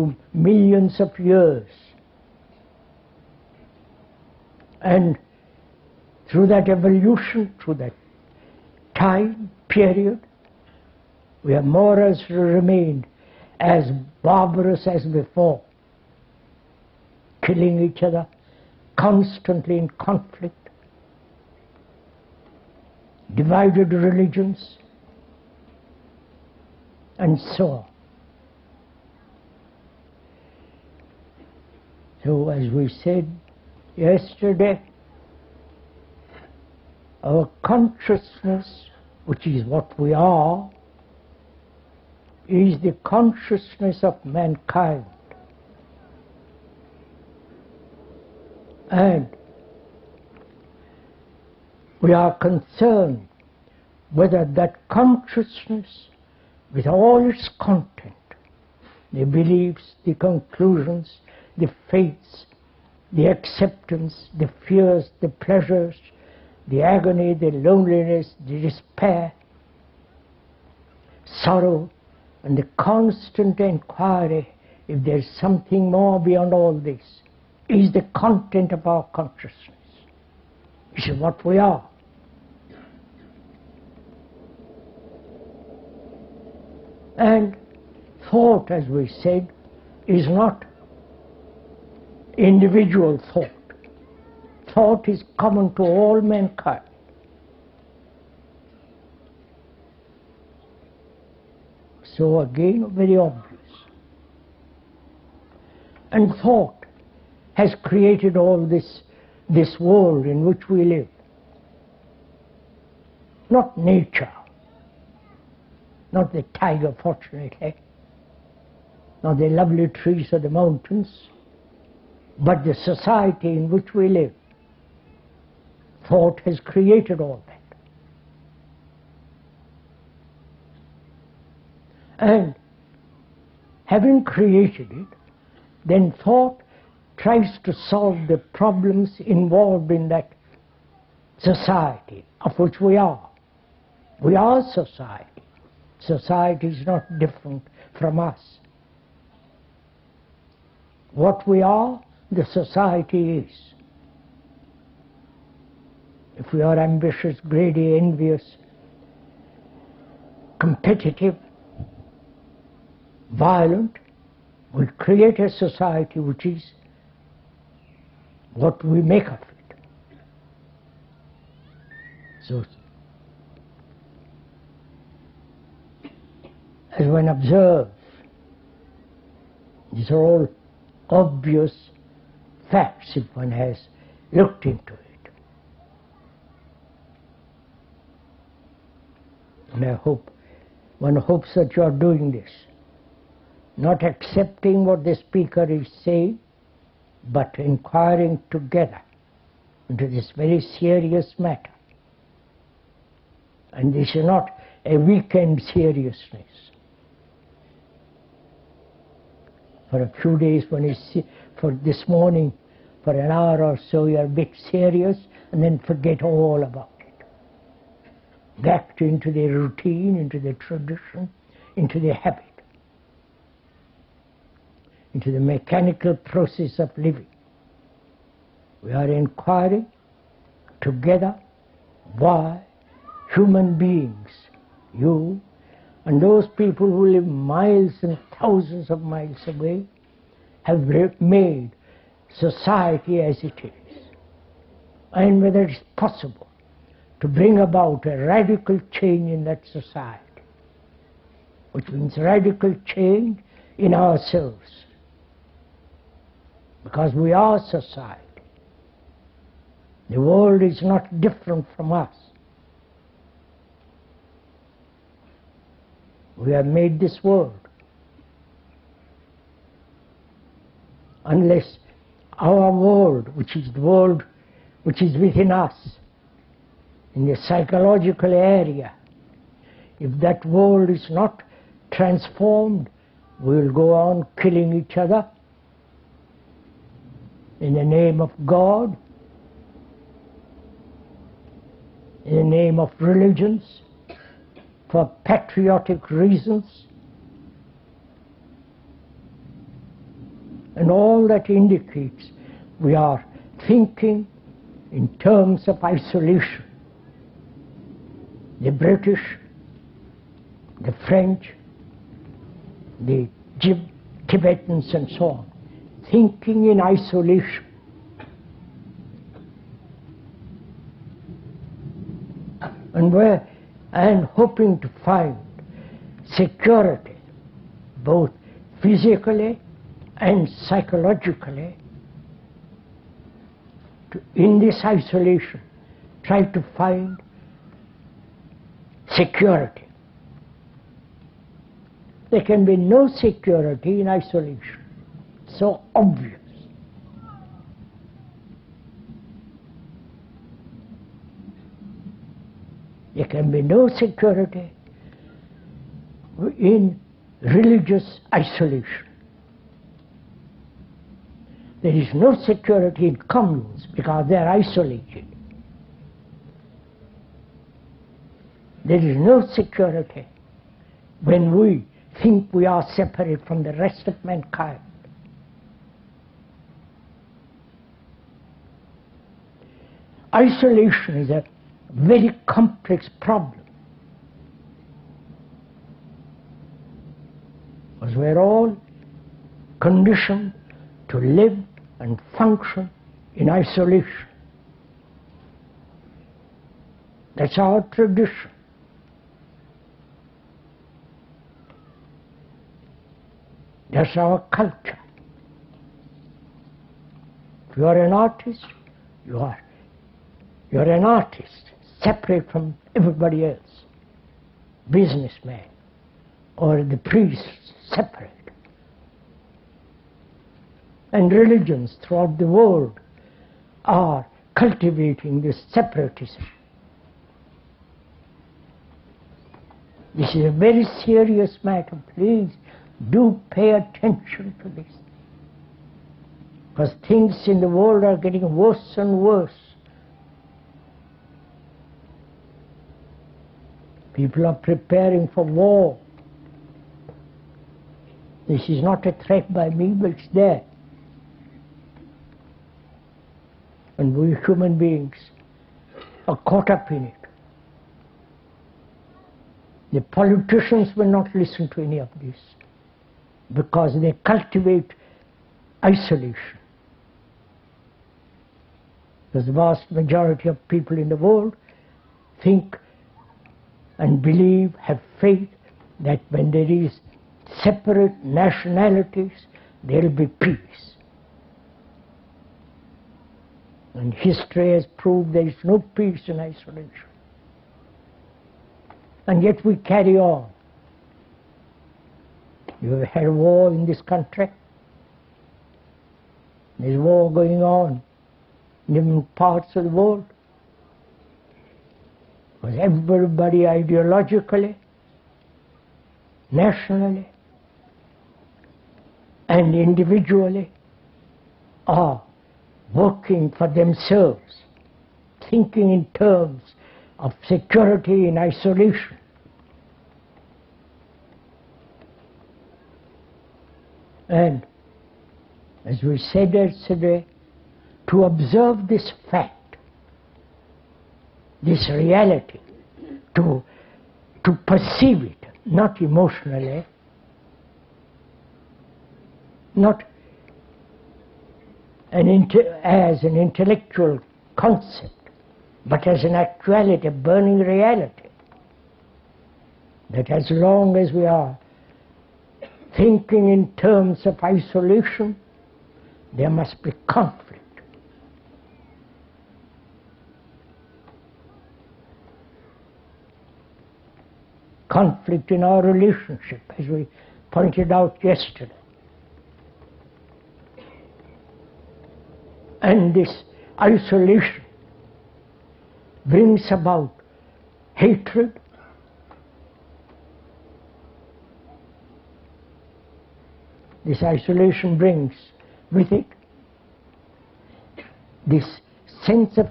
through millions of years. And through that evolution, through that time period, we have more or less remained as barbarous as before, killing each other, constantly in conflict, divided religions, and so on. So, as we said yesterday, our consciousness, which is what we are, is the consciousness of mankind. And we are concerned whether that consciousness, with all its content, the beliefs, the conclusions, the faiths, the acceptance, the fears, the pleasures, the agony, the loneliness, the despair, sorrow, and the constant inquiry if there is something more beyond all this, is the content of our consciousness. This is what we are. And thought, as we said, is not individual thought. Thought is common to all mankind. So again, very obvious. And thought has created all this world in which we live. Not nature, not the tiger, fortunately, not the lovely trees or the mountains, but the society in which we live. Thought has created all that. And having created it, then thought tries to solve the problems involved in that society of which we are. We are society. Society is not different from us. What we are, the society is. If we are ambitious, greedy, envious, competitive, violent, we create a society which is what we make of it. So, as one observes, these are all obvious facts if one has looked into it. And one hopes that you are doing this, not accepting what the speaker is saying, but inquiring together into this very serious matter. And this is not a weekend seriousness. For a few days, for this morning, for an hour or so, you are a bit serious, and then forget all about it. Back into the routine, into the tradition, into the habit, into the mechanical process of living. We are inquiring together why human beings, you and those people who live miles and thousands of miles away, have made society as it is, and whether it is possible to bring about a radical change in that society, which means radical change in ourselves, because we are society. The world is not different from us. We have made this world. Unless our world, which is the world which is within us, in the psychological area, if that world is not transformed, we will go on killing each other in the name of God, in the name of religions, for patriotic reasons, And all that indicates we are thinking in terms of isolation. The British, the French, the Tibetans and so on, thinking in isolation. And hoping to find security, both physically and psychologically, in this isolation, try to find security. There can be no security in isolation. So obvious. There can be no security in religious isolation. There is no security in communes because they are isolated. There is no security when we think we are separate from the rest of mankind. Isolation is a very complex problem, because we are all conditioned to live and function in isolation. That's our tradition. That's our culture. If you are an artist, you're an artist, separate from everybody else. Businessman or the priest, separate. And religions throughout the world are cultivating this separatism. This is a very serious matter. Please do pay attention to this, because things in the world are getting worse and worse. People are preparing for war. This is not a threat by me, but it's there. And we human beings are caught up in it. The politicians will not listen to any of this because they cultivate isolation. Because the vast majority of people in the world think and believe, have faith that when there is separate nationalities, there will be peace. And history has proved there is no peace in isolation. And yet we carry on. You have had war in this country. There's war going on in different parts of the world. Because everybody ideologically, nationally, and individually are working for themselves, thinking in terms of security in isolation. And as we said yesterday, to observe this fact, this reality, to perceive it, not emotionally, not as an intellectual concept, but as an actuality, a burning reality, that as long as we are thinking in terms of isolation, there must be conflict. Conflict in our relationship, as we pointed out yesterday. And this isolation brings about hatred, this isolation brings with it this sense of